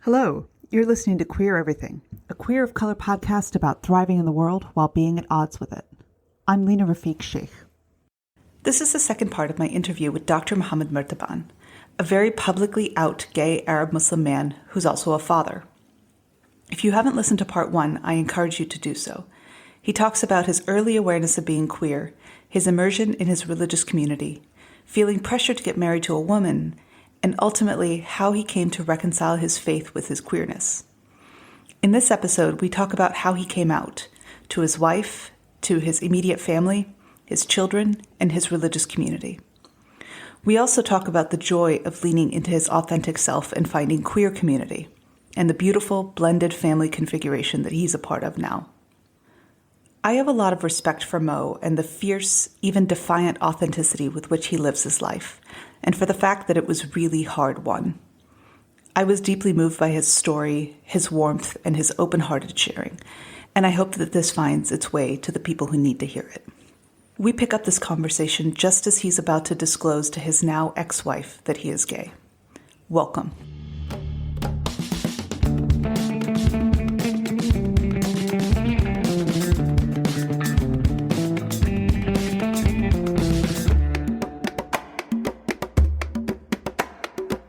Hello, you're listening to Queer Everything, a queer of color podcast about thriving in the world while being at odds with it. I'm Lena Rafiq Sheikh. This is the second part of my interview with Dr. Mohammad Mertaban, a very publicly out gay Arab Muslim man who's also a father. If you haven't listened to part one, I encourage you to do so. He talks about his early awareness of being queer, his immersion in his religious community, feeling pressure to get married to a woman, and ultimately how he came to reconcile his faith with his queerness. In this episode, we talk about how he came out to his wife, to his immediate family, his children, and his religious community. We also talk about the joy of leaning into his authentic self and finding queer community, and the beautiful blended family configuration that he's a part of now. I have a lot of respect for Mo and the fierce, even defiant authenticity with which he lives his life, and for the fact that it was really hard won. I was deeply moved by his story, his warmth, and his open-hearted sharing, and I hope that this finds its way to the people who need to hear it. We pick up this conversation just as he's about to disclose to his now ex-wife that he is gay. Welcome.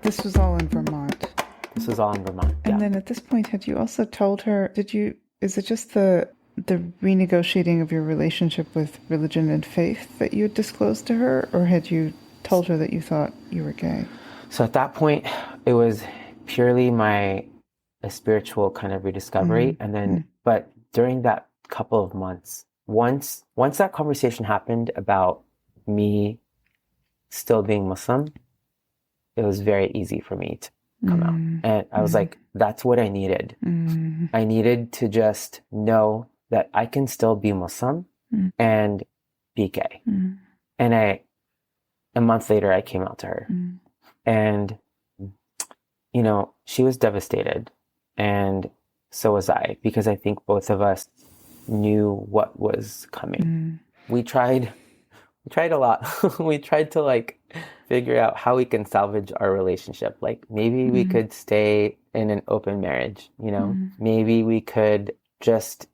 This was all in Vermont. This was all in Vermont, yeah. And then at this point, had you also told her, is it just the renegotiating of your relationship with religion and faith that you had disclosed to her, or had you told her that you thought you were gay? So at that point, it was purely a spiritual kind of rediscovery. Mm-hmm. And then, but during that couple of months, once that conversation happened about me still being Muslim, it was very easy for me to come out. And I was like, that's what I needed. I needed to just know that I can still be Muslim and be gay. And a month later, I came out to her. And, she was devastated. And so was I, because I think both of us knew what was coming. We tried a lot. We tried to figure out how we can salvage our relationship. Maybe we could stay in an open marriage, maybe we could just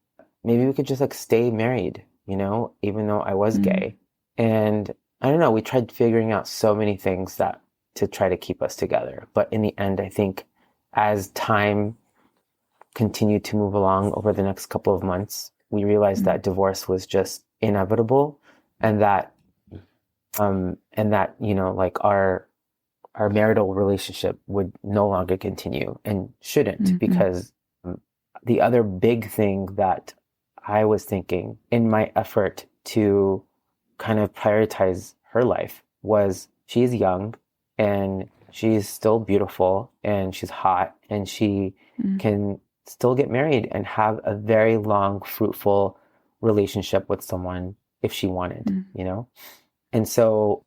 stay married, even though I was gay. And I don't know, we tried figuring out so many things to try to keep us together. But in the end, I think as time continued to move along over the next couple of months, we realized that divorce was just inevitable, and that our marital relationship would no longer continue and shouldn't, because the other big thing that I was thinking in my effort to kind of prioritize her life was, she's young and she's still beautiful and she's hot and she can still get married and have a very long, fruitful relationship with someone if she wanted, And so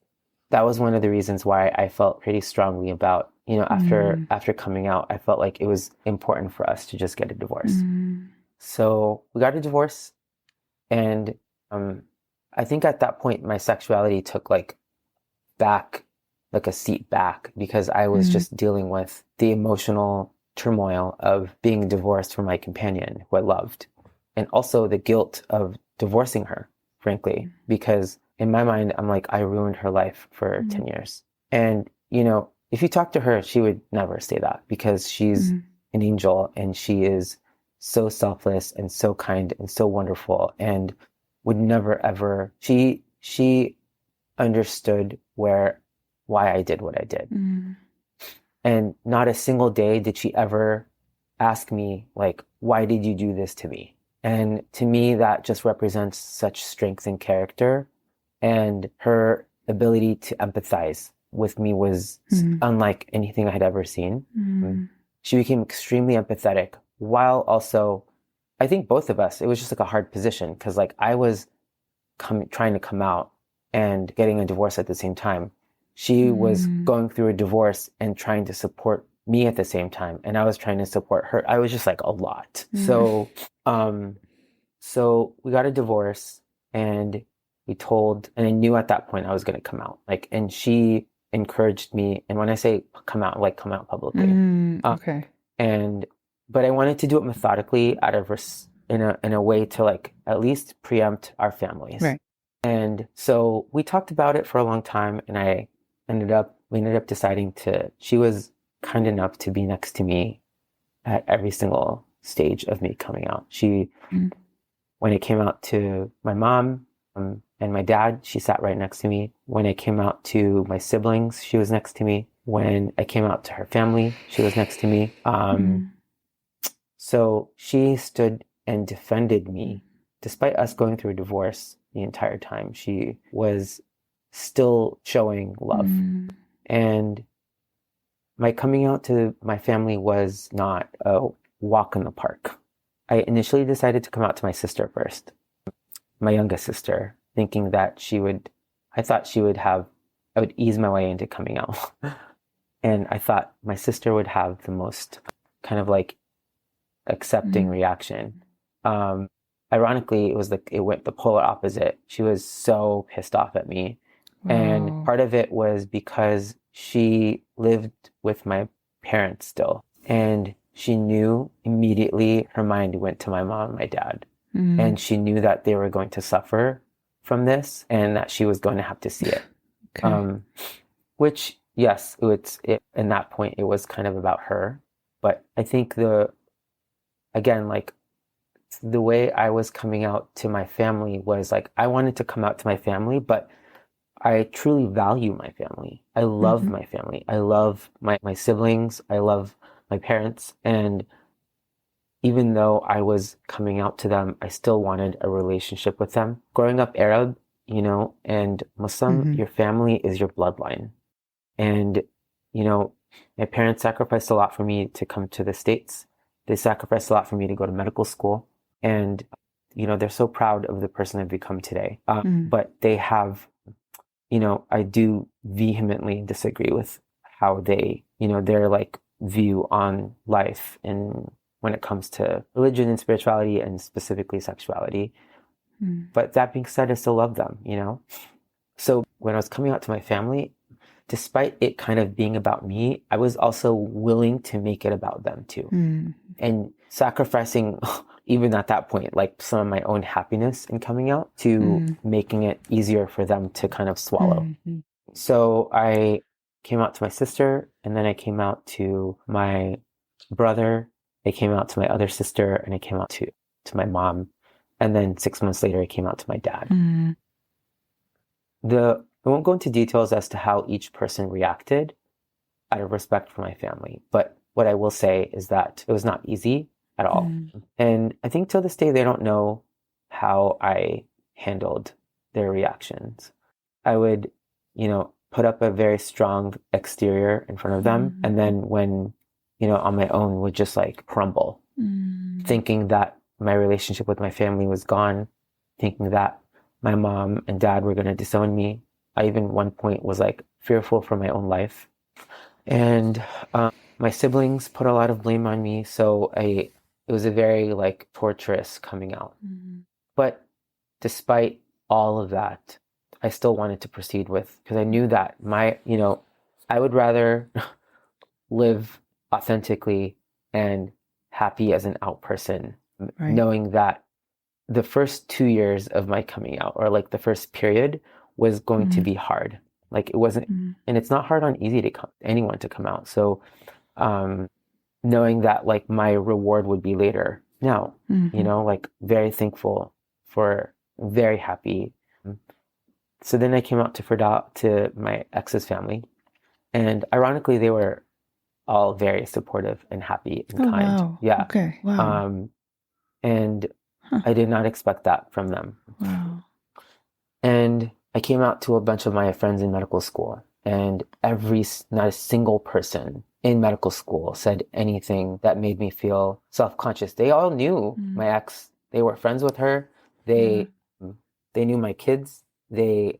that was one of the reasons why I felt pretty strongly about, after coming out, I felt like it was important for us to just get a divorce. So we got a divorce, and I think at that point my sexuality took a seat back, because I was just dealing with the emotional turmoil of being divorced from my companion who I loved, and also the guilt of divorcing her, frankly, because in my mind, I'm like, I ruined her life for 10 years. And, if you talk to her, she would never say that, because she's an angel and she is so selfless and so kind and so wonderful, and would never ever, she understood why I did what I did. And not a single day did she ever ask me, why did you do this to me? And to me, that just represents such strength and character. And her ability to empathize with me was unlike anything I had ever seen. She became extremely empathetic, while also, I think both of us, it was just a hard position, because I was trying to come out and getting a divorce at the same time. She was going through a divorce and trying to support me at the same time, and I was trying to support her. I was just a lot. So we got a divorce, and and I knew at that point I was going to come out. And she encouraged me. And when I say come out, come out publicly. Okay. And but I wanted to do it methodically out of in a way to like at least preempt our families. Right. And so we talked about it for a long time, and we ended up deciding she was kind enough to be next to me at every single stage of me coming out. When it came out to my mom and my dad, she sat right next to me. When it came out to my siblings, she was next to me. When I came out to her family, she was next to me. So she stood and defended me. Despite us going through a divorce the entire time, she was still showing love. And my coming out to my family was not a walk in the park. I initially decided to come out to my sister first, my youngest sister, thinking that I would ease my way into coming out. And I thought my sister would have the most kind of like accepting reaction. Ironically, it went the polar opposite. She was so pissed off at me. And part of it was because she lived with my parents still. And she knew immediately, her mind went to my mom and my dad. And she knew that they were going to suffer from this and that she was going to have to see it. Okay. Which, yes, in that point, it was kind of about her. But I think the way I was coming out to my family was like, I wanted to come out to my family, but I truly value my family. I love my family. I love my siblings. I love my parents. And even though I was coming out to them, I still wanted a relationship with them. Growing up Arab, and Muslim, your family is your bloodline. And, my parents sacrificed a lot for me to come to the States. They sacrificed a lot for me to go to medical school. And, they're so proud of the person I've become today. But they have, I do vehemently disagree with how their like view on life and when it comes to religion and spirituality and specifically sexuality. But that being said, I still love them, So when I was coming out to my family, despite it kind of being about me, I was also willing to make it about them too. And sacrificing, even at that point, like some of my own happiness in coming out to making it easier for them to kind of swallow. So I came out to my sister, and then I came out to my brother. I came out to my other sister, and I came out to my mom. And then 6 months later, I came out to my dad. I won't go into details as to how each person reacted out of respect for my family. But what I will say is that it was not easy at all. And I think till this day, they don't know how I handled their reactions. I would, put up a very strong exterior in front of them. And then when, on my own would just like crumble, thinking that my relationship with my family was gone, thinking that my mom and dad were going to disown me. I even one point was like fearful for my own life. And my siblings put a lot of blame on me. So it was a very like torturous coming out. But despite all of that, I still wanted to proceed because I knew that I would rather live authentically and happy as an out person, knowing that the first 2 years of my coming out, or like the first period, was going to be hard. Like it wasn't, and it's not hard on anyone to come out. So, knowing that like my reward would be later now, like very thankful very happy. So then I came out to my ex's family, and ironically, they were all very supportive and happy and kind. Wow. Yeah. Okay. Wow. And I did not expect that from them. Wow. And I came out to a bunch of my friends in medical school, and not a single person in medical school said anything that made me feel self-conscious. They all knew my ex. They were friends with her. They knew my kids. They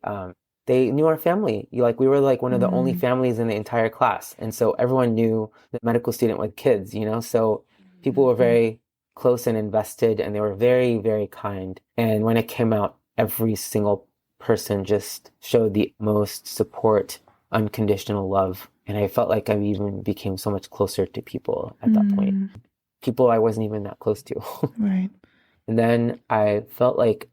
knew our family. We were like one of the only families in the entire class. And so everyone knew the medical student with kids, so people were very close and invested, and they were very, very kind. And when it came out, every single person just showed the most support, unconditional love. And I felt like I even became so much closer to people at that point. people I wasn't even that close to. Right. And then I felt like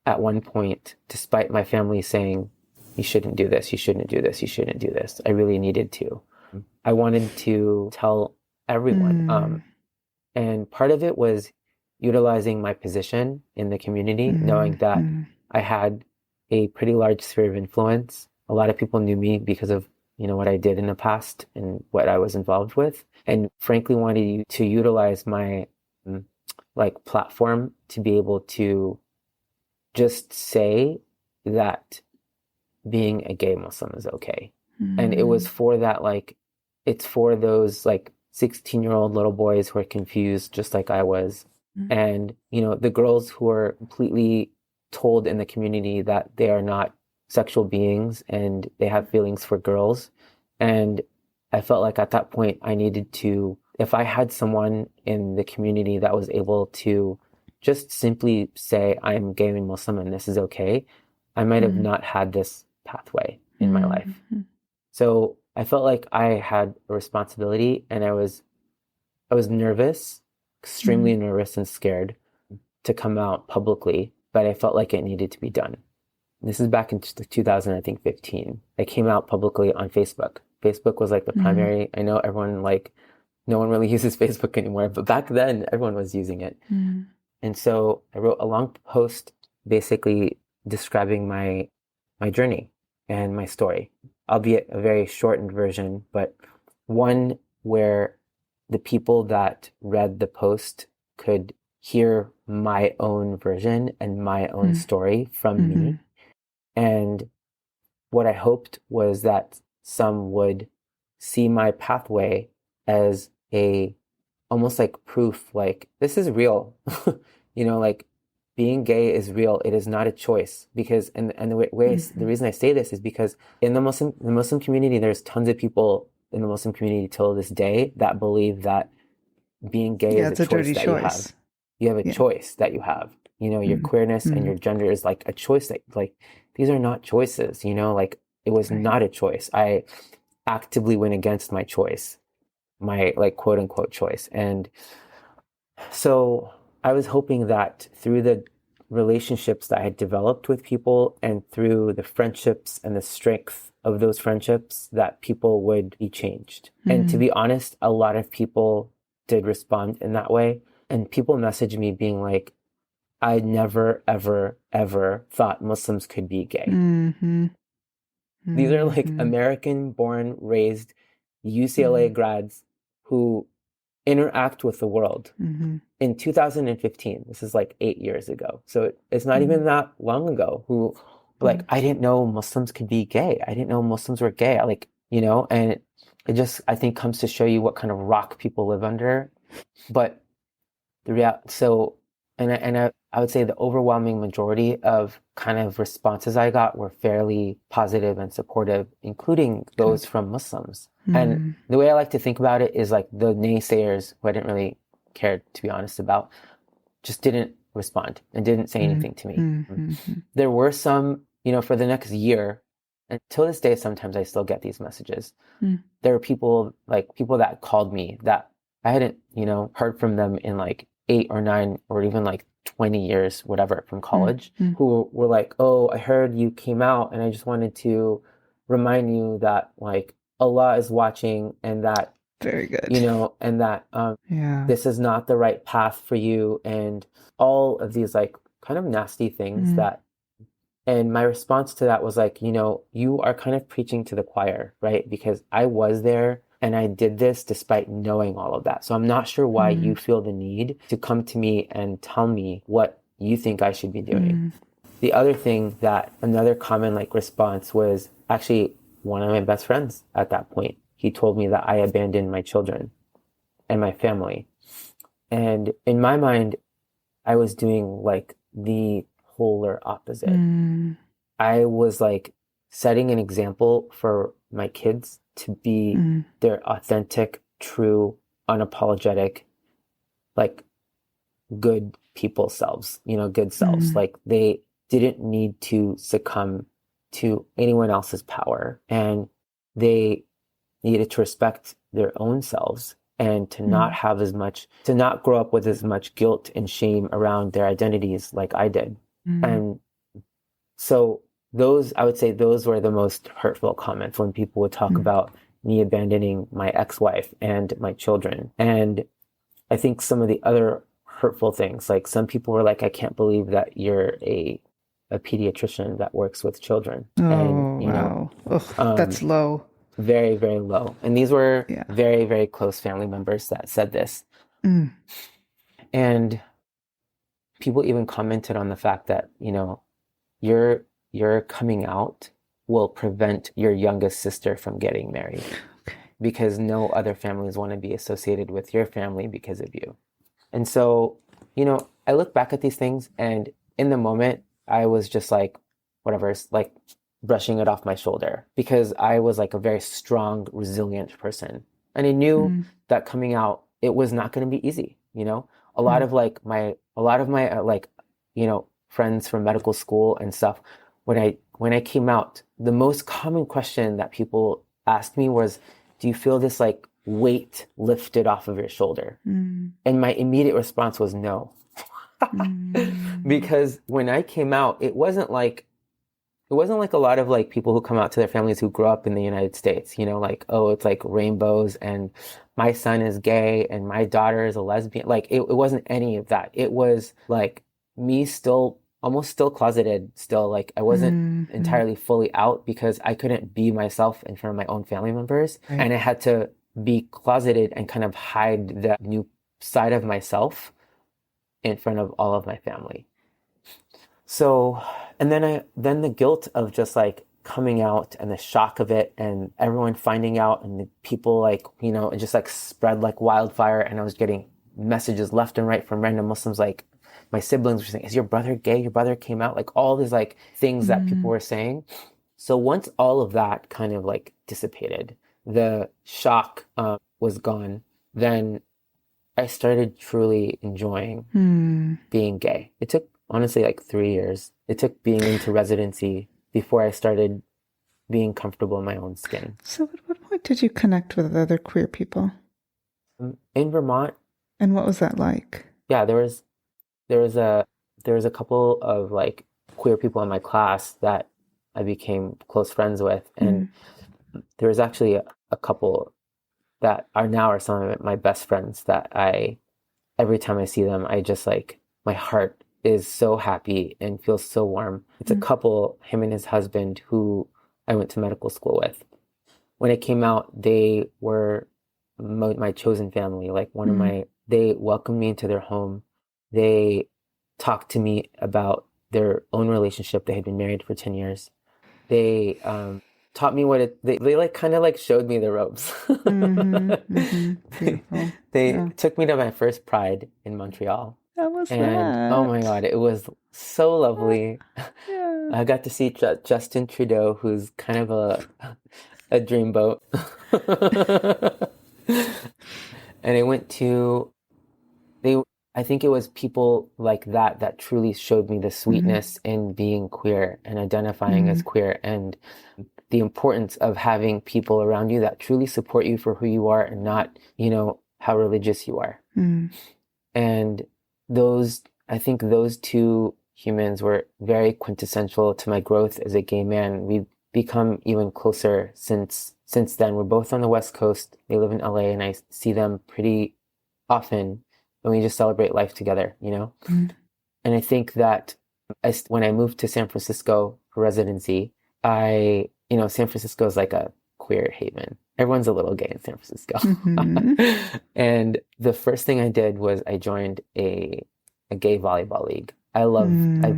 at one point, despite my family saying, you shouldn't do this, you shouldn't do this, you shouldn't do this, I really needed to. I wanted to tell everyone. And part of it was utilizing my position in the community, knowing that I had a pretty large sphere of influence. A lot of people knew me because of, what I did in the past and what I was involved with. And frankly, wanted to utilize my platform to be able to just say that being a gay Muslim is okay. And it was for that, it's for those 16-year-old little boys who are confused just like I was. And, the girls who are completely told in the community that they are not sexual beings and they have feelings for girls. And I felt like at that point I needed to, if I had someone in the community that was able to just simply say, I'm gay and Muslim and this is okay, I might have not had this pathway in my life. So I felt like I had a responsibility, and I was nervous, extremely nervous and scared to come out publicly, but I felt like it needed to be done. This is back in 2015. I came out publicly on Facebook. Facebook was the primary. I know everyone no one really uses Facebook anymore, but back then everyone was using it. And so I wrote a long post basically describing my journey and my story, albeit a very shortened version, but one where the people that read the post could hear my own version and my own story from me. And what I hoped was that some would see my pathway as almost proof, this is real. Being gay is real. It is not a choice. Because the reason I say this is because in the Muslim community, there's tons of people in the Muslim community till this day that believe that being gay is a choice that you have. You have a choice that you have. Your queerness and your gender is a choice that these are not choices. It was not a choice. I actively went against my choice, my quote unquote choice. And so I was hoping that through the relationships that I had developed with people and through the friendships and the strength of those friendships, that people would be changed. And to be honest, a lot of people did respond in that way. And people messaged me being like, I never, ever, ever thought Muslims could be gay. These are American born, raised UCLA grads who interact with the world. In 2015, this is 8 years ago. So it's not even that long ago, who I didn't know Muslims could be gay. I didn't know Muslims were gay. And it just, I think, comes to show you what kind of rock people live under. But I would say the overwhelming majority of kind of responses I got were fairly positive and supportive, including those from Muslims. And the way I like to think about it is the naysayers, who I didn't really care, to be honest, about, just didn't respond and didn't say anything to me. There were some, for the next year, and till this day, sometimes I still get these messages. There were people that called me that I hadn't, heard from them in 8 or 9 or even 20 years, whatever, from college, who were like, oh, I heard you came out and I just wanted to remind you that Allah is watching, and that, very good, and that this is not the right path for you, and all of these kind of nasty things that. And my response to that was you are kind of preaching to the choir, right? Because I was there and I did this despite knowing all of that. So I'm not sure why you feel the need to come to me and tell me what you think I should be doing. The other thing, that another common response, was actually one of my best friends at that point. He told me that I abandoned my children and my family. And in my mind, I was doing the polar opposite. I was setting an example for my kids to be their authentic, true, unapologetic, good people selves, good selves. They didn't need to succumb to anyone else's power, and they needed to respect their own selves and to not have to not grow up with as much guilt and shame around their identities like I did. And so I would say those were the most hurtful comments when people would talk about me abandoning my ex-wife and my children. And I think some of the other hurtful things, like some people were like, I can't believe that you're a pediatrician that works with children. Oh, and, wow. Ugh, that's low. Very, very low. And these were Yeah. very, very close family members that said this. And people even commented on the fact that, your coming out will prevent your youngest sister from getting married because no other families want to be associated with your family because of you. And so, I look back at these things, and in the moment, I was just like, whatever, like brushing it off my shoulder because I was like a very strong, resilient person. And I knew that coming out, it was not going to be easy. A lot of my friends from medical school and stuff, when I came out, the most common question that people asked me was, do you feel this like weight lifted off of your shoulder? And my immediate response was no. Because when I came out, it wasn't like a lot of like people who come out to their families who grew up in the United States, like, oh, it's like rainbows and my son is gay and my daughter is a lesbian. Like it wasn't any of that. It was like me almost still closeted, still like I wasn't entirely fully out because I couldn't be myself in front of my own family members. Right. And I had to be closeted and kind of hide the new side of myself in front of all of my family. So, and then the guilt of just like coming out and the shock of it and everyone finding out and the people like, it just like spread like wildfire. And I was getting messages left and right from random Muslims. Like my siblings were saying, is your brother gay? Your brother came out, like all these like things that people were saying. So once all of that kind of like dissipated, the shock was gone, then I started truly enjoying being gay. It took honestly like 3 years. It took being into residency before I started being comfortable in my own skin. So at what point did you connect with other queer people? In Vermont. And what was that like? Yeah, there was a couple of like queer people in my class that I became close friends with. And there was actually a couple that are some of my best friends that every time I see them, I just like, my heart is so happy and feels so warm. It's a couple, him and his husband, who I went to medical school with. When I came out, they were my chosen family. Like they welcomed me into their home. They talked to me about their own relationship. They had been married for 10 years. They taught me they like kind of like showed me the ropes. They took me to my first Pride in Montreal. How was that? Oh my God, it was so lovely. Yeah. I got to see Justin Trudeau, who's kind of a dreamboat. And I went to, I think it was people like that truly showed me the sweetness in being queer and identifying as queer, and the importance of having people around you that truly support you for who you are and not, how religious you are. And I think those two humans were very quintessential to my growth as a gay man. We've become even closer since then. We're both on the West Coast. They live in LA, and I see them pretty often, and we just celebrate life together, And I think that when I moved to San Francisco for residency, San Francisco is like a queer haven. Everyone's a little gay in San Francisco. And the first thing I did was I joined a gay volleyball league. I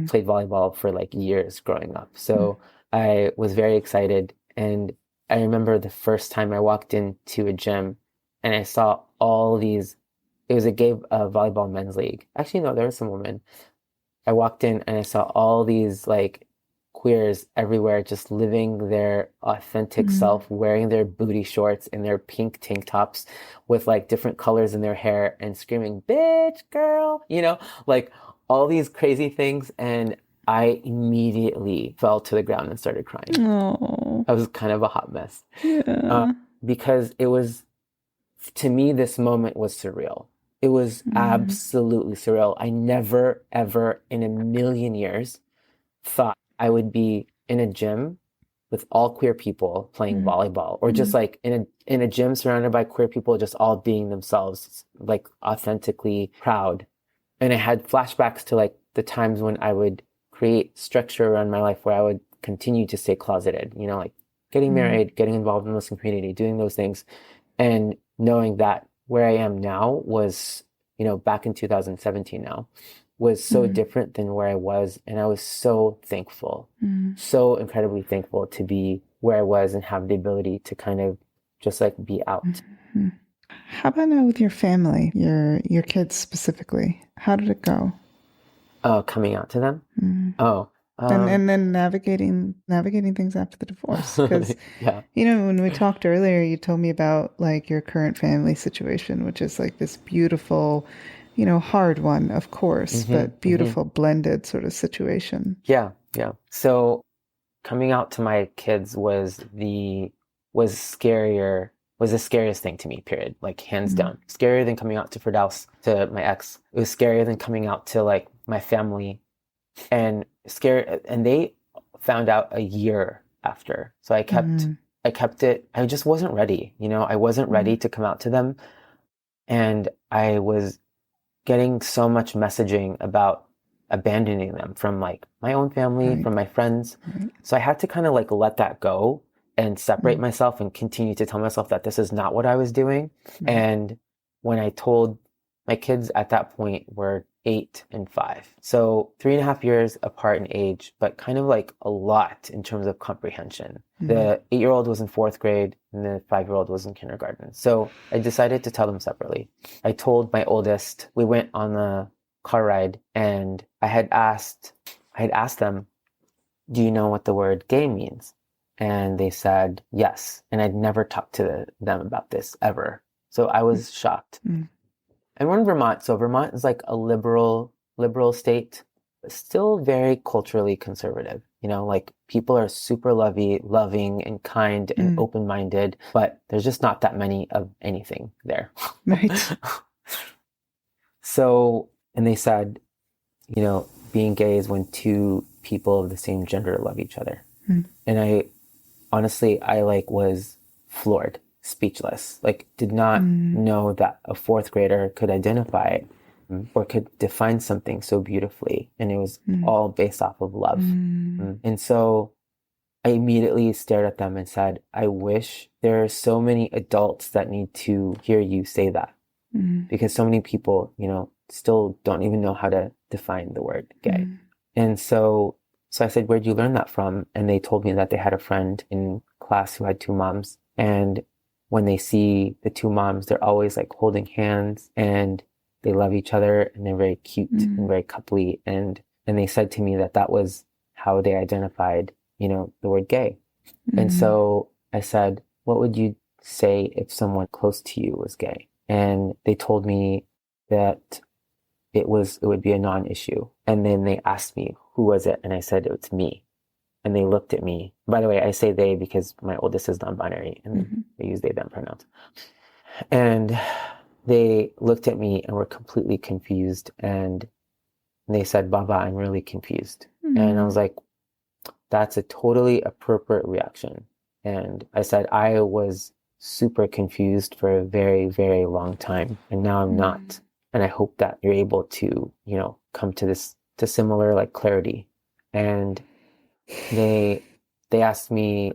played volleyball for like years growing up. So I was very excited. And I remember the first time I walked into a gym and I saw all these, it was a gay volleyball men's league. Actually, no, there were some women. I walked in and I saw all these like queers everywhere, just living their authentic self, wearing their booty shorts and their pink tank tops with like different colors in their hair and screaming, bitch, girl, like all these crazy things. And I immediately fell to the ground and started crying. Oh. I was kind of a hot mess. Yeah. Because it was to me, this moment was surreal. It was absolutely surreal. I never, ever in a million years thought I would be in a gym with all queer people playing volleyball, or just like in a gym surrounded by queer people, just all being themselves, like authentically proud. And I had flashbacks to like the times when I would create structure around my life where I would continue to stay closeted, you know, like getting married, getting involved in the Muslim community, doing those things, and knowing that where I am now was, you know, back in 2017 now, was so different than where I was. And I was so thankful, so incredibly thankful to be where I was and have the ability to kind of just like be out. How about now with your family, your kids specifically? How did it go? Coming out to them? And then navigating things after the divorce, because yeah. you know, when we talked earlier, you told me about like your current family situation, which is like this beautiful, you know, hard one, of course, but beautiful blended sort of situation. Yeah. So coming out to my kids was scarier, was the scariest thing to me, period. Like hands down. Scarier than coming out to Firdaus, to my ex. It was scarier than coming out to like my family, and scary. And they found out a year after. So I kept it. I just wasn't ready. You know, I wasn't ready to come out to them. And I was getting so much messaging about abandoning them from like my own family, from my friends. So I had to kind of like let that go and separate myself and continue to tell myself that this is not what I was doing. And when I told my kids at that point were 8 and 5. So 3.5 years apart in age, but kind of like a lot in terms of comprehension. The 8-year-old was in 4th grade and the 5-year-old was in kindergarten. So I decided to tell them separately. I told my oldest, we went on the car ride, and I had asked them, do you know what the word gay means? And they said yes. And I'd never talked to them about this ever. So I was shocked. And we're in Vermont. So Vermont is like a liberal state, but still very culturally conservative. You know, like people are super loving and kind and open-minded, but there's just not that many of anything there. Right. So, and they said, you know, being gay is when two people of the same gender love each other. And I honestly, I like was floored, speechless, like did not know that a 4th grader could identify it or could define something so beautifully. And it was all based off of love. And so I immediately stared at them and said, I wish there are so many adults that need to hear you say that, because so many people, you know, still don't even know how to define the word gay. And so I said, where'd you learn that from? And they told me that they had a friend in class who had 2 moms. And when they see the 2 moms, they're always like holding hands and they love each other and they're very cute and very coupley. And they said to me that was how they identified, you know, the word gay. And so I said, what would you say if someone close to you was gay? And they told me that it would be a non-issue. And then they asked me, who was it? And I said, it's me. And they looked at me. By the way, I say they because my oldest is non-binary and they use they, them pronouns. And they looked at me and were completely confused. And they said, Baba, I'm really confused. And I was like, that's a totally appropriate reaction. And I said, I was super confused for a very, very long time. And now I'm not. And I hope that you're able to, you know, come to similar like clarity. And they asked me,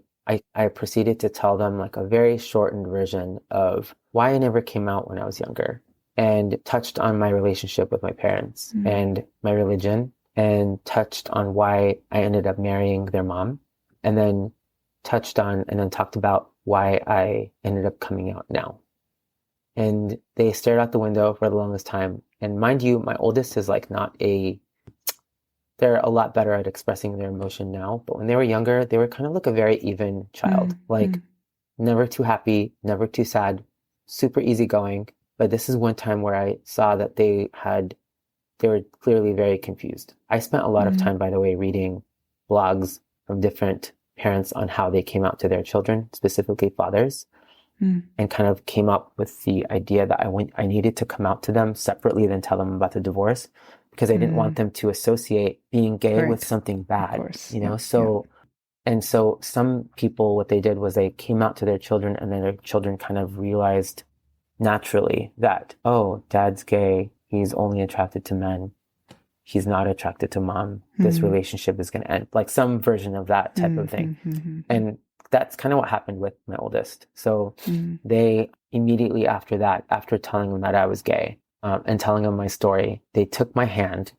I proceeded to tell them like a very shortened version of why I never came out when I was younger, and touched on my relationship with my parents and my religion, and touched on why I ended up marrying their mom, and then talked about why I ended up coming out now. And they stared out the window for the longest time. And mind you, my oldest is like they're a lot better at expressing their emotion now. But when they were younger, they were kind of like a very even child, like never too happy, never too sad, super easygoing. But this is one time where I saw that they were clearly very confused. I spent a lot of time, by the way, reading blogs from different parents on how they came out to their children, specifically fathers. and kind of came up with the idea that I needed to come out to them separately than tell them about the divorce, because I didn't want them to associate being gay with something bad, you know? And so some people, what they did was they came out to their children, and then their children kind of realized naturally that, oh, dad's gay. He's only attracted to men. He's not attracted to mom. This relationship is going to end. Like some version of that type of thing. And that's kind of what happened with my oldest. So they immediately after that, after telling them that I was gay, and telling them my story, they took my hand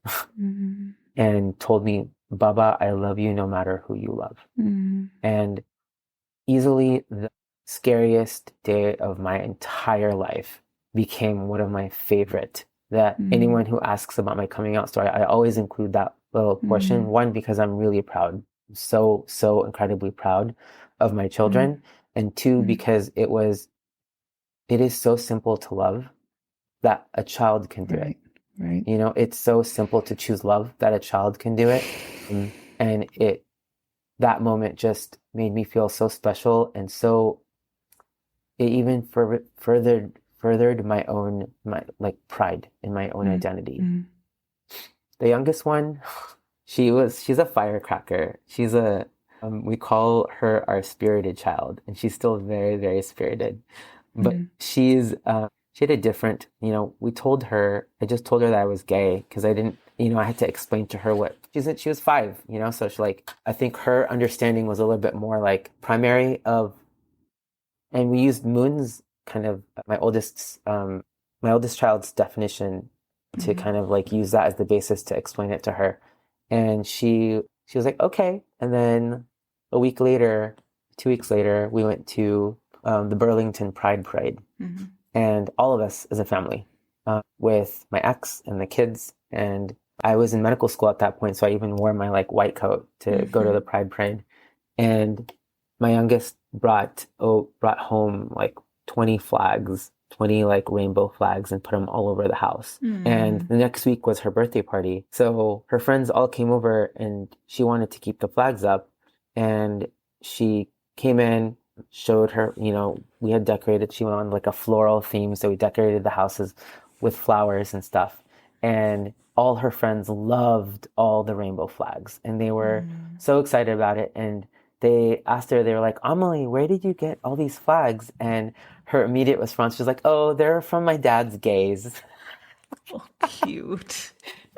and told me, Baba, I love you no matter who you love. And easily the scariest day of my entire life became one of my favorite. That anyone who asks about my coming out story, I always include that little portion. One, because I'm really proud, so incredibly proud of my children. And two, because it is so simple to love that a child can do it. Right. You know, it's so simple to choose love that a child can do it. And that moment just made me feel so special. And so it even furthered my like pride in my own identity. The youngest one, she's a firecracker. She's we call her our spirited child, and she's still very, very spirited. But she had a different, you know, I just told her that I was gay because I didn't, you know, I had to explain to her what she was 5, you know, so she I think her understanding was a little bit more like primary and we used Moon's kind of my oldest child's definition to kind of like use that as the basis to explain it to her. And she was like, okay. And then a week later, 2 weeks later, we went to the Burlington Pride Parade. And all of us as a family, with my ex and the kids. And I was in medical school at that point, so I even wore my like white coat to go to the Pride Parade. And my youngest brought home like 20 flags, 20 like rainbow flags, and put them all over the house. And the next week was her birthday party. So her friends all came over and she wanted to keep the flags up. And she came in, showed her, you know, we had decorated, she went on like a floral theme. So we decorated the houses with flowers and stuff. And all her friends loved all the rainbow flags. And they were so excited about it. And they asked her, they were like, Amelie, where did you get all these flags? And her immediate response, she was like, oh, they're from my dad's gays. Oh, cute.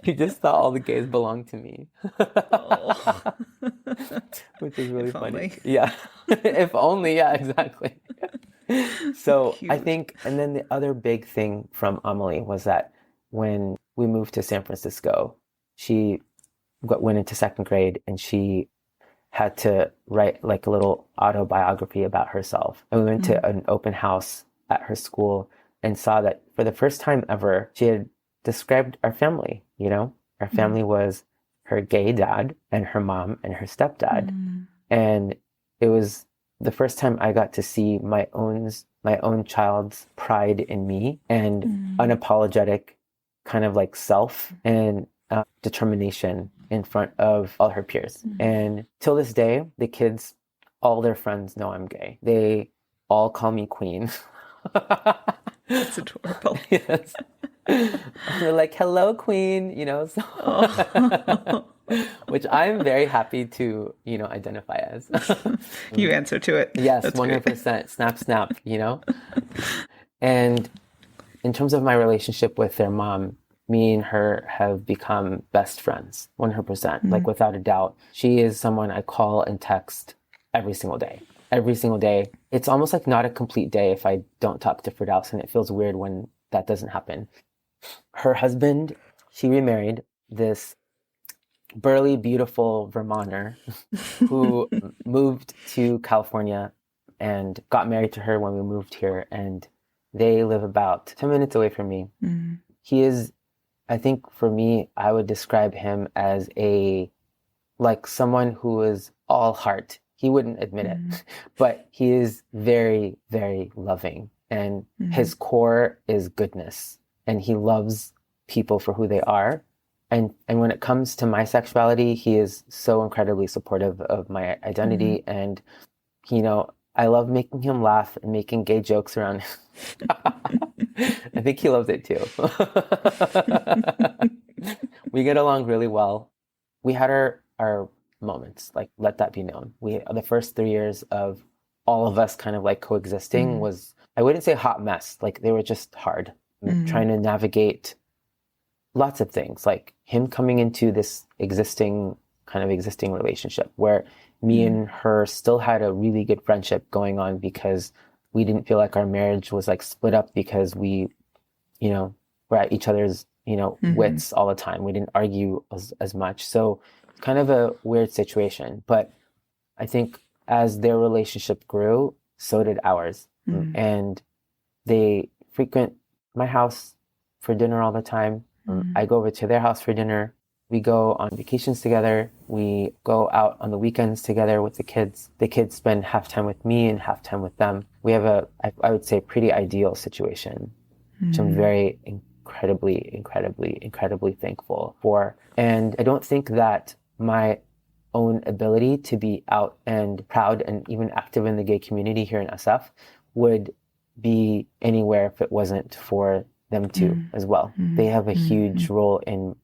He just thought all the gays belonged to me. Oh. Which is really funny. Only. Yeah. If only, yeah, exactly. So Cute. I think, and then the other big thing from Amelie was that when we moved to San Francisco, she went into 2nd grade and she had to write like a little autobiography about herself. And we went to an open house at her school and saw that for the first time ever, she had described our family, you know? Our family was her gay dad and her mom and her stepdad. And it was the first time I got to see my own child's pride in me and unapologetic kind of like self and determination in front of all her peers. And till this day, the kids, all their friends know I'm gay. They all call me queen. That's adorable. Yes. They're like, hello, queen, you know, so which I'm very happy to, you know, identify as. You answer to it. Yes, That's 100%. great. Snap, you know? And in terms of my relationship with their mom, me and her have become best friends, 100%, like without a doubt. She is someone I call and text every single day. Every single day. It's almost like not a complete day if I don't talk to Firdaus, and it feels weird when that doesn't happen. Her husband, she remarried this burly, beautiful Vermonter who moved to California and got married to her when we moved here. And they live about 10 minutes away from me. He is, I think for me, I would describe him as like someone who is all heart. He wouldn't admit it, but he is very, very loving. And his core is goodness. And he loves people for who they are. And when it comes to my sexuality, he is so incredibly supportive of my identity. And, you know, I love making him laugh and making gay jokes around him. I think he loves it too. We get along really well. We had our moments, like let that be known. The first 3 years of all of us kind of like coexisting was, I wouldn't say hot mess, like they were just hard. Trying to navigate lots of things, like him coming into this existing relationship where me and her still had a really good friendship going on because we didn't feel like our marriage was like split up because we, were at each other's, wits all the time. We didn't argue as much. So kind of a weird situation. But I think as their relationship grew, so did ours. And they frequent my house for dinner all the time. I go over to their house for dinner. We go on vacations together. We go out on the weekends together with the kids. The kids spend half time with me and half time with them. We have I would say, pretty ideal situation, which I'm very incredibly thankful for. And I don't think that my own ability to be out and proud and even active in the gay community here in SF would be anywhere if it wasn't for them too as well. They have a huge role in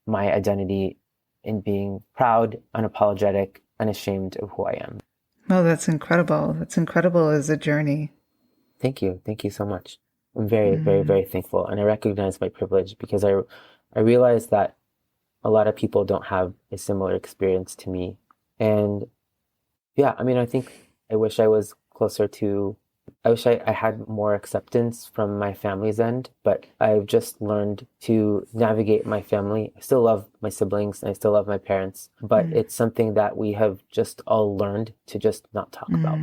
my identity, in being proud, unapologetic, unashamed of who I am. Oh, that's incredible. That's incredible as a journey. Thank you. Thank you so much. I'm very, very, very thankful. And I recognize my privilege because I realize that a lot of people don't have a similar experience to me. And yeah, I mean, I wish I had more acceptance from my family's end, but I've just learned to navigate my family. I still love my siblings and I still love my parents, but it's something that we have just all learned to just not talk about.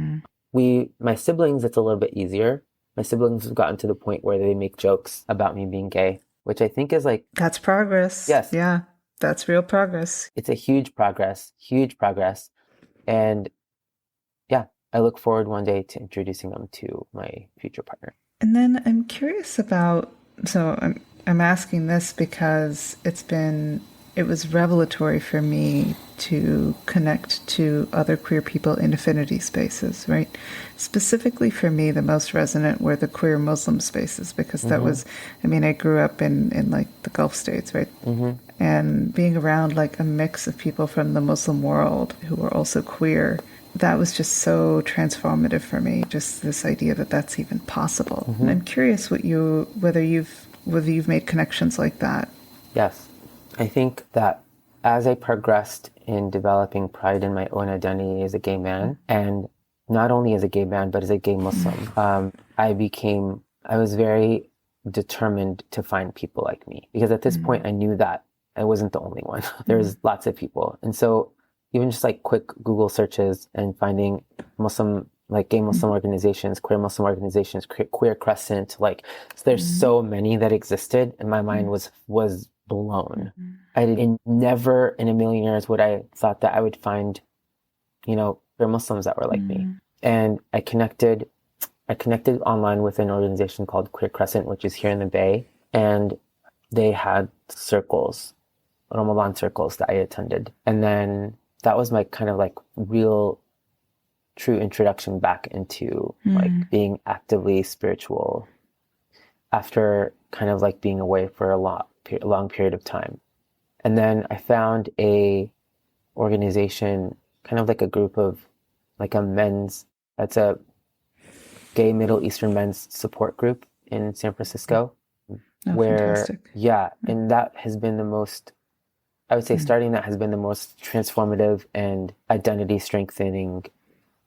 My siblings, it's a little bit easier. My siblings have gotten to the point where they make jokes about me being gay, which I think is like... That's progress. Yes. Yeah, that's real progress. It's a huge progress. And yeah, I look forward one day to introducing them to my future partner. And then I'm curious about, I'm asking this because it was revelatory for me to connect to other queer people in affinity spaces, right? Specifically for me, the most resonant were the queer Muslim spaces, because that was, I grew up in like the Gulf states, right? And being around like a mix of people from the Muslim world who were also queer, that was just so transformative for me, just this idea that that's even possible. And I'm curious whether you've made connections like that. Yes. I think that as I progressed in developing pride in my own identity as a gay man, and not only as a gay man, but as a gay Muslim, I was very determined to find people like me. Because at this point, I knew that I wasn't the only one. There's lots of people. And so even just like quick Google searches and finding Muslim, like gay Muslim organizations, queer Muslim organizations, queer Crescent, so there's so many that existed, and my mind was blown. Never in a million years would I thought that I would find, queer Muslims that were like me. And I connected online with an organization called Queer Crescent, which is here in the Bay, and they had circles, Ramadan circles that I attended. And then that was my kind of like real true introduction back into like being actively spiritual after kind of like being away for a long period of time. And then I found a organization, kind of like a group of like that's a gay Middle Eastern men's support group in San Francisco. Fantastic. And that has been the most, I would say starting that has been the most transformative and identity strengthening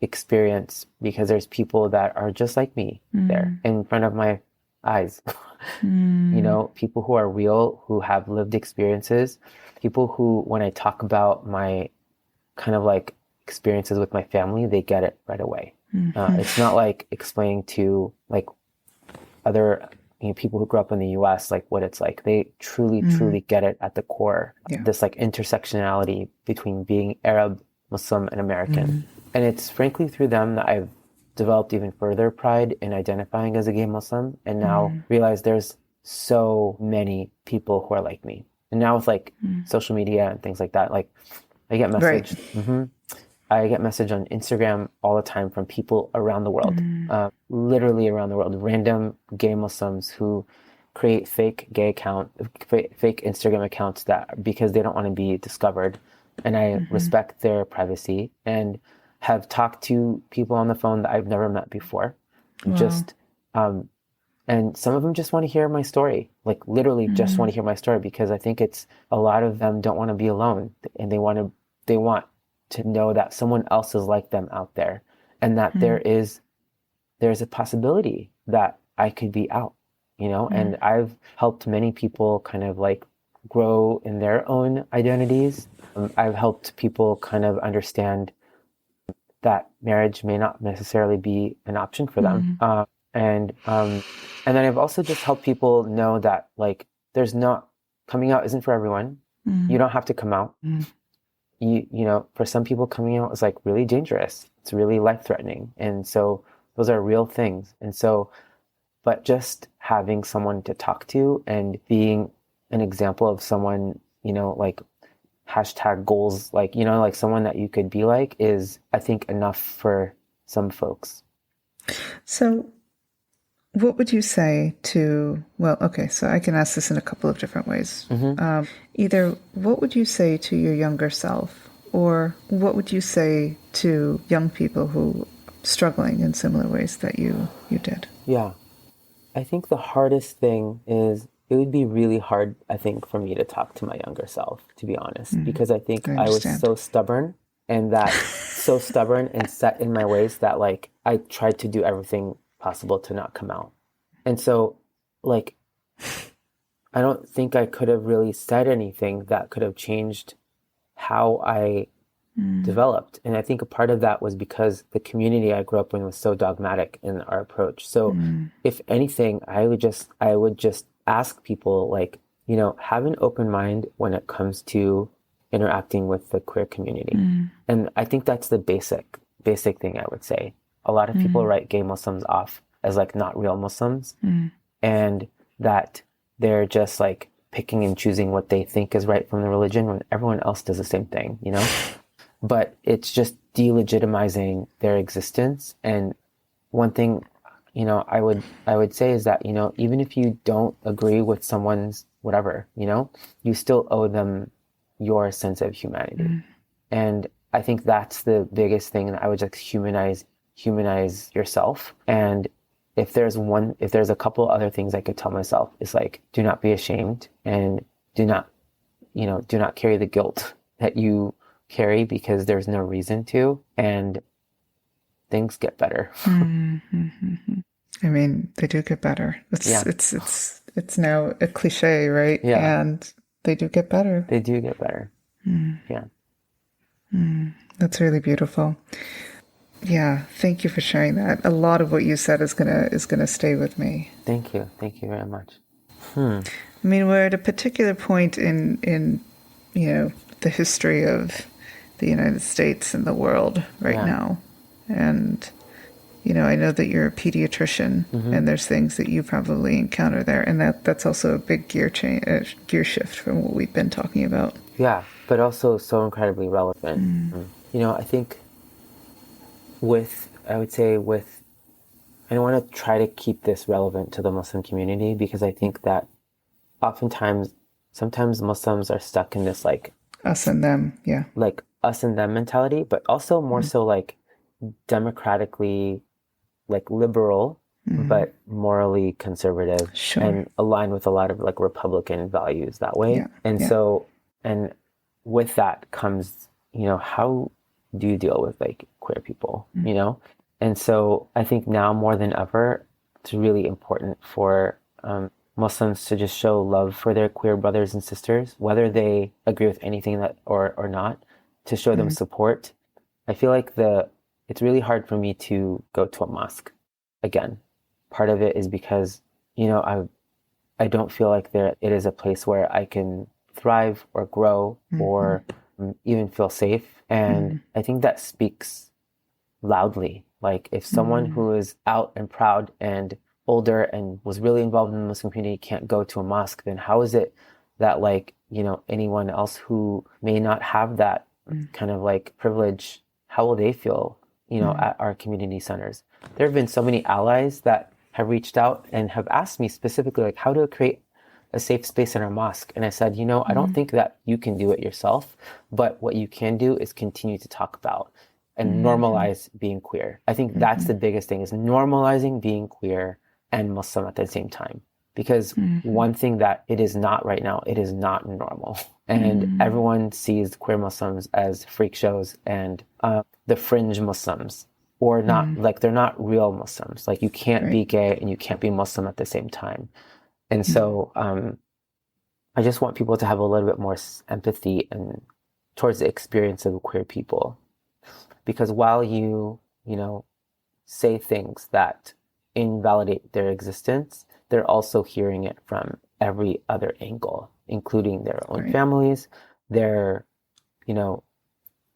experience, because there's people that are just like me there in front of my eyes. People who are real, who have lived experiences, people who, when I talk about my kind of like experiences with my family, they get it right away. It's not like explaining to like other people who grew up in the US, like what it's like. They truly get it at the core. This like intersectionality between being Arab, Muslim, and American. And it's frankly through them that I've developed even further pride in identifying as a gay Muslim, and now realize there's so many people who are like me. And now with like social media and things like that, like I get messaged. I get message on Instagram all the time from people around the world, literally around the world, random gay Muslims who create fake Instagram accounts that because they don't want to be discovered. And I respect their privacy and have talked to people on the phone that I've never met before. Wow. Just, and some of them just want to hear my story, like literally just want to hear my story, because I think it's a lot of them don't want to be alone, and they want to know that someone else is like them out there, and that there's a possibility that I could be out, and I've helped many people kind of like grow in their own identities. I've helped people kind of understand that marriage may not necessarily be an option for them. And then I've also just helped people know that like coming out isn't for everyone. You don't have to come out. For some people, coming out is like really dangerous. It's really life-threatening. And so those are real things. And so, but just having someone to talk to and being an example of someone, like #goals, like, like someone that you could be like is, I think, enough for some folks. So what would you say to, so I can ask this in a couple of different ways. Either what would you say to your younger self, or what would you say to young people who are struggling in similar ways that you did? Yeah. I think the hardest thing is it would be really hard, I think, for me to talk to my younger self, to be honest, because I think I was so stubborn and set in my ways that like I tried to do everything possible to not come out. And so like I don't think I could have really said anything that could have changed how I developed. And I think a part of that was because the community I grew up in was so dogmatic in our approach. So if anything, I would just ask people like, have an open mind when it comes to interacting with the queer community. And I think that's the basic thing I would say. A lot of people write gay Muslims off as like not real Muslims, and that they're just like picking and choosing what they think is right from the religion when everyone else does the same thing, But it's just delegitimizing their existence. And one thing, I would say is that, even if you don't agree with someone's whatever, you still owe them your sense of humanity. And I think that's the biggest thing, that I would just humanize yourself. And if there's a couple other things I could tell myself, is like, do not be ashamed, and do not carry the guilt that you carry, because there's no reason to, and things get better. I mean, they do get better. It's now a cliche, right? Yeah. And they do get better. They do get better. Yeah. That's really beautiful. Yeah, thank you for sharing that. A lot of what you said is gonna stay with me. Thank you very much. I mean, we're at a particular point in the history of the United States and the world right now, and I know that you're a pediatrician, and there's things that you probably encounter there, and that's also a big gear shift from what we've been talking about. Yeah, but also so incredibly relevant. I think I want to try to keep this relevant to the Muslim community, because I think that sometimes Muslims are stuck in this like us and them, like us and them mentality, but also more so like democratically like liberal, but morally conservative, and aligned with a lot of like Republican values that way. So, and with that comes, how do you deal with like queer people, And so I think now more than ever, it's really important for Muslims to just show love for their queer brothers and sisters, whether they agree with anything that or not, to show them support. I feel like it's really hard for me to go to a mosque again. Part of it is because, I don't feel like it is a place where I can thrive or grow or even feel safe. And I think that speaks loudly. Like if someone who is out and proud and older and was really involved in the Muslim community can't go to a mosque, then how is it that like, anyone else who may not have that kind of like privilege how will they feel, at our community centers? There have been so many allies that have reached out and have asked me specifically, like, how to create a safe space in our mosque. And I said, I don't think that you can do it yourself, but what you can do is continue to talk about and normalize being queer. I think that's the biggest thing, is normalizing being queer and Muslim at the same time. Because one thing that it is not right now, it is not normal. And everyone sees queer Muslims as freak shows and the fringe Muslims, or not, like, they're not real Muslims. Like, you can't be gay and you can't be Muslim at the same time. And so I just want people to have a little bit more empathy and towards the experience of queer people. Because while you say things that invalidate their existence, they're also hearing it from every other angle, including their own families, their,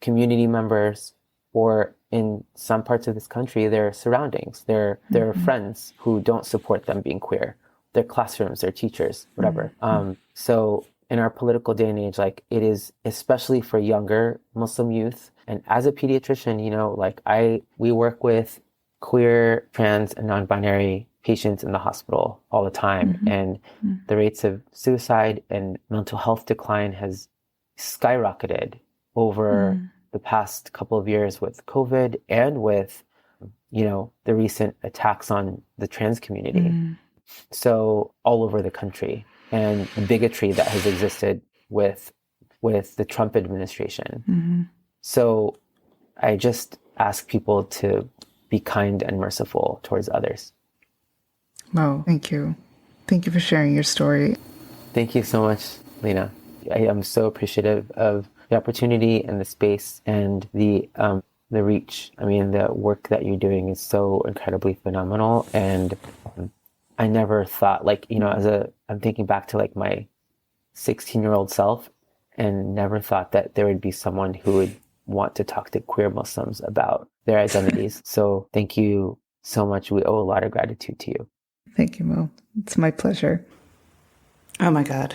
community members, or in some parts of this country, their surroundings, their friends who don't support them being queer, their classrooms, their teachers, whatever. So in our political day and age, like, it is especially for younger Muslim youth. And as a pediatrician, we work with queer, trans, and non-binary patients in the hospital all the time. And the rates of suicide and mental health decline has skyrocketed over the past couple of years with COVID and with, the recent attacks on the trans community. So all over the country, and the bigotry that has existed with the Trump administration. So I just ask people to be kind and merciful towards others. Wow, thank you. Thank you for sharing your story. Thank you so much, Lena. I am so appreciative of the opportunity and the space and the reach. I mean, the work that you're doing is so incredibly phenomenal. And I never thought, I'm thinking back to my 16-year-old self, and never thought that there would be someone who would want to talk to queer Muslims about their identities. So thank you so much. We owe a lot of gratitude to you. Thank you, Mo. It's my pleasure. Oh my God.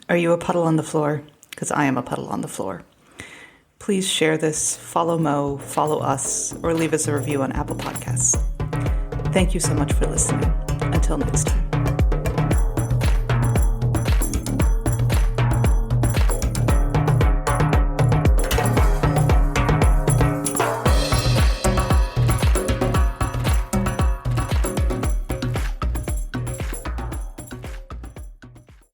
Are you a puddle on the floor? Because I am a puddle on the floor. Please share this, follow Mo, follow us, or leave us a review on Apple Podcasts. Thank you so much for listening. Until next time.